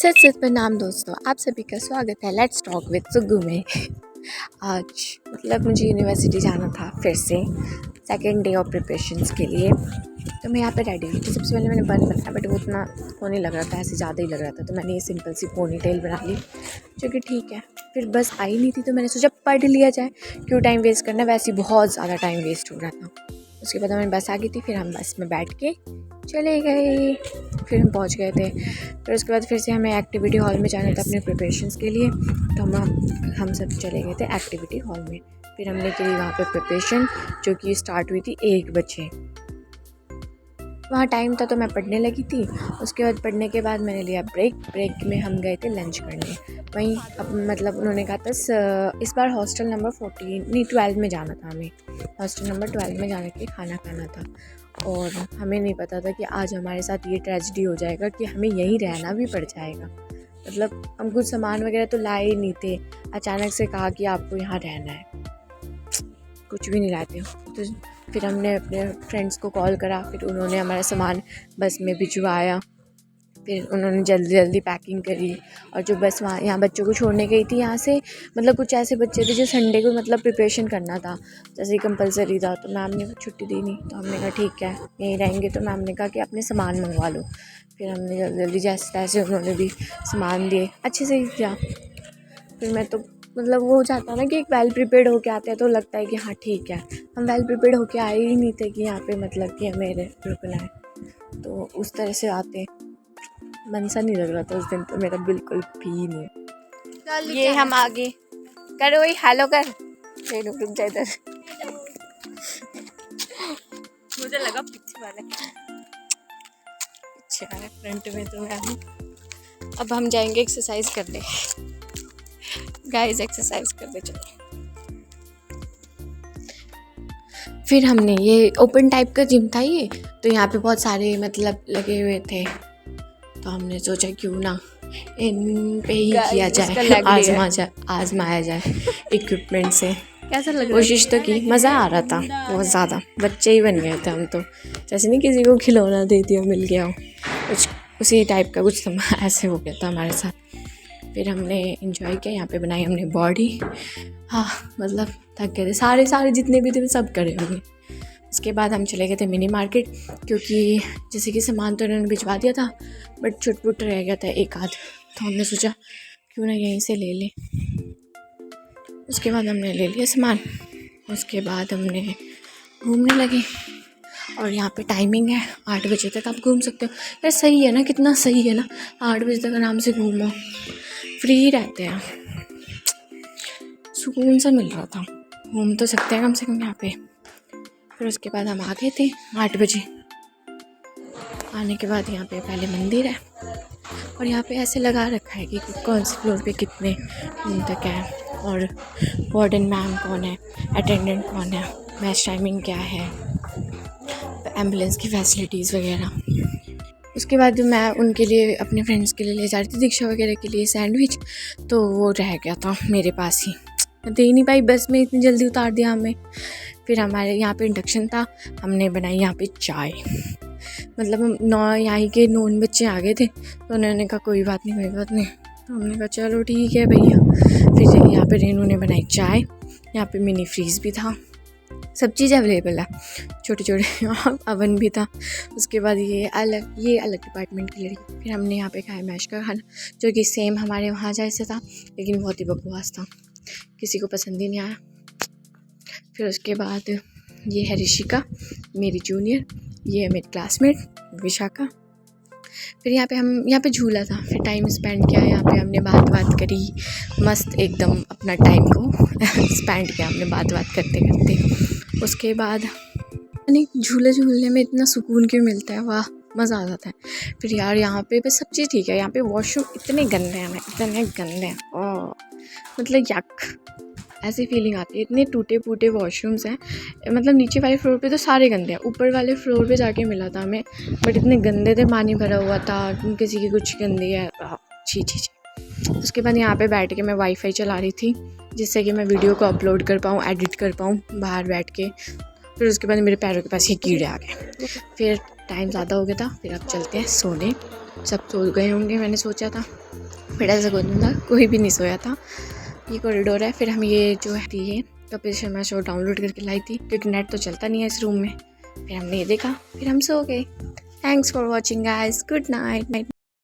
सत सत प्रणाम दोस्तों, आप सभी का स्वागत है लेट्स टॉक विद सुग्गू में। आज मुझे यूनिवर्सिटी जाना था फिर से सेकेंड डे ऑफ प्रिपरेशंस के लिए। तो मैं यहाँ पे रेडी हुई थी। सबसे पहले मैंने बन बनाया बट वो उतना होने लग रहा था, ऐसे ज़्यादा ही लग रहा था, तो मैंने ये सिंपल सी पोनी टेल बना ली जो कि ठीक है। फिर बस आई नहीं थी तो मैंने सोचा पढ़ लिया जाए, क्यों टाइम वेस्ट करना, वैसे ही बहुत ज़्यादा टाइम वेस्ट हो रहा था। उसके बाद हमें बस आ गई थी, फिर हम बस में बैठ के चले गए, फिर हम पहुंच गए थे। फिर उसके बाद फिर से हमें एक्टिविटी हॉल में जाना था अपने प्रिपरेशंस के लिए, तो हम सब चले गए थे एक्टिविटी हॉल में। फिर हमने की वहाँ पे प्रिपरेशन जो कि स्टार्ट हुई थी 1 बजे। वहाँ टाइम था तो मैं पढ़ने लगी थी। उसके बाद पढ़ने के बाद मैंने लिया ब्रेक में हम गए थे लंच करने। वहीं अब उन्होंने कहा था इस बार हॉस्टल नंबर 12 में जाना था, हमें हॉस्टल नंबर 12 में जाने के खाना खाना था। और हमें नहीं पता था कि आज हमारे साथ ये ट्रेजेडी हो जाएगा कि हमें यहीं रहना भी पड़ जाएगा। हम कुछ सामान वगैरह तो लाए ही नहीं थे, अचानक से कहा कि आपको यहाँ रहना है, कुछ भी नहीं लाते। तो फिर हमने अपने फ्रेंड्स को कॉल करा, फिर उन्होंने हमारा सामान बस में भिजवाया। फिर उन्होंने जल्दी पैकिंग करी। और जो बस यहाँ बच्चों को छोड़ने गई थी यहाँ से, कुछ ऐसे बच्चे थे जो संडे को प्रिपरेशन करना था, जैसे कंपलसरी था, तो मैम ने छुट्टी दी नहीं, तो हमने कहा ठीक है यहीं रहेंगे। तो मैम ने कहा कि अपने सामान मंगवा लो। फिर हमने जल्दी जैसे तैसे उन्होंने भी सामान दिए, अच्छे से ही किया। फिर मैं तो वो हो जाता ना कि एक वेल प्रिपेयर्ड होके आते हैं तो लगता है कि हाँ ठीक है। हम वेल प्रिपेयर्ड होके आए ही नहीं थे कि यहाँ पे कि हमें रुकना है, तो उस तरह से आते मन सा नहीं लग रहा था उस दिन तो मेरा बिल्कुल भी नहीं। ये हम आगे करो वही हेलो कर, रुक जा इधर। मुझे लगा पीछे वाले फ्रंट में तो मैं हूँ। अब हम जाएंगे एक्सरसाइज करने। गाइस एक्सरसाइज करने चलो। फिर हमने ये ओपन टाइप का जिम था ये, तो यहाँ पे बहुत सारे लगे हुए थे, तो हमने सोचा क्यों ना इन पे ही किया जाए, आजमाया जाए इक्विपमेंट से। कैसा लग रहा है? कोशिश तो की, मज़ा आ रहा था बहुत ज़्यादा। बच्चे ही बन गए थे हम तो, जैसे नहीं किसी को खिलौना दे दिया मिल गया हो, कुछ उसी टाइप का कुछ ऐसे हो गया था हमारे साथ। फिर हमने एंजॉय किया, यहाँ पे बनाई हमने बॉडी। हाँ थक गए थे, सारे जितने भी थे सब करे होंगे। उसके बाद हम चले गए थे मिनी मार्केट, क्योंकि जैसे कि सामान तो उन्होंने भिजवा दिया था बट छुट रह गया था एक आध, तो हमने सोचा क्यों ना यहीं से ले लें। उसके बाद हमने ले लिया सामान। उसके बाद हमने घूमने लगे, और यहाँ पे टाइमिंग है 8 बजे तक आप घूम सकते हो। यार सही है ना, कितना सही है ना, 8 बजे तक आराम से घूमो, फ्री रहते हैं, सुकून सा मिल रहा था, घूम तो सकते हैं कम से कम यहाँ पे। फिर उसके बाद हम आ गए थे 8 बजे। आने के बाद यहाँ पे पहले मंदिर है, और यहाँ पे ऐसे लगा रखा है कि कौन से फ्लोर पे कितने तक है, और वार्डन मैम कौन है, अटेंडेंट कौन है, मैच टाइमिंग क्या है, एम्बुलेंस की फैसिलिटीज़ वगैरह। उसके बाद मैं उनके लिए, अपने फ्रेंड्स के लिए ले जा रही थी दीक्षा वगैरह के लिए सैंडविच, तो वो रह गया था मेरे पास ही, मैं दे नहीं पाई, बस में इतनी जल्दी उतार दिया हमें। फिर हमारे यहाँ पे इंडक्शन था, हमने बनाई यहाँ पे चाय। हम यहाँ के नॉन बच्चे आ गए थे, तो उन्होंने कहा कोई बात नहीं, तो हमने कहा चलो ठीक है भैया। फिर यहाँ पे रेनू ने बनाई चाय, यहाँ पे मिनी फ्रीज भी था, सब चीज़ अवेलेबल है, छोटे अवन भी था। उसके बाद ये अलग डिपार्टमेंट की लड़की। फिर हमने यहाँ पे खाया मैश का खाना, जो कि सेम हमारे वहाँ जैसे था, लेकिन बहुत ही बकवास था, किसी को पसंद ही नहीं आया। फिर उसके बाद ये है ऋषिका, मेरी जूनियर, ये है मेरी क्लासमेट विशाखा। फिर यहाँ पे झूला था, फिर टाइम स्पेंड किया यहाँ पे, हमने बात करी, मस्त एकदम अपना टाइम को स्पेंड किया हमने बात करते। उसके बाद झूलने में इतना सुकून क्यों मिलता है, वाह मज़ा आ जाता है। फिर यार यहाँ पे बस सब चीज़ ठीक है, यहाँ पे वॉशरूम इतने गंदे हैं यक, ऐसी फीलिंग आती है, इतने टूटे फूटे वॉशरूम्स हैं। नीचे वाले फ्लोर पे तो सारे गंदे हैं, ऊपर वाले फ्लोर पे जाके मिला था हमें, बट इतने गंदे थे, पानी भरा हुआ था, किसी की कुछ गंदी है, छी। उसके बाद यहाँ पे बैठ के मैं वाईफाई चला रही थी, जिससे कि मैं वीडियो को अपलोड कर पाऊँ, एडिट कर पाऊँ बाहर बैठ के। फिर उसके बाद मेरे पैरों के पास ये कीड़े आ गए, फिर टाइम ज़्यादा हो गया था, फिर अब चलते हैं सोने। सब सो गए होंगे मैंने सोचा था, फिर ऐसा कोई भी नहीं सोया था। ये कॉरिडोर है। फिर हम ये जो है ये कपिल शर्मा शो डाउनलोड करके लाई थी, क्योंकि नेट तो चलता नहीं है इस रूम में। फिर हमने ये देखा, फिर हम सो गए। Thanks for watching guys, good night.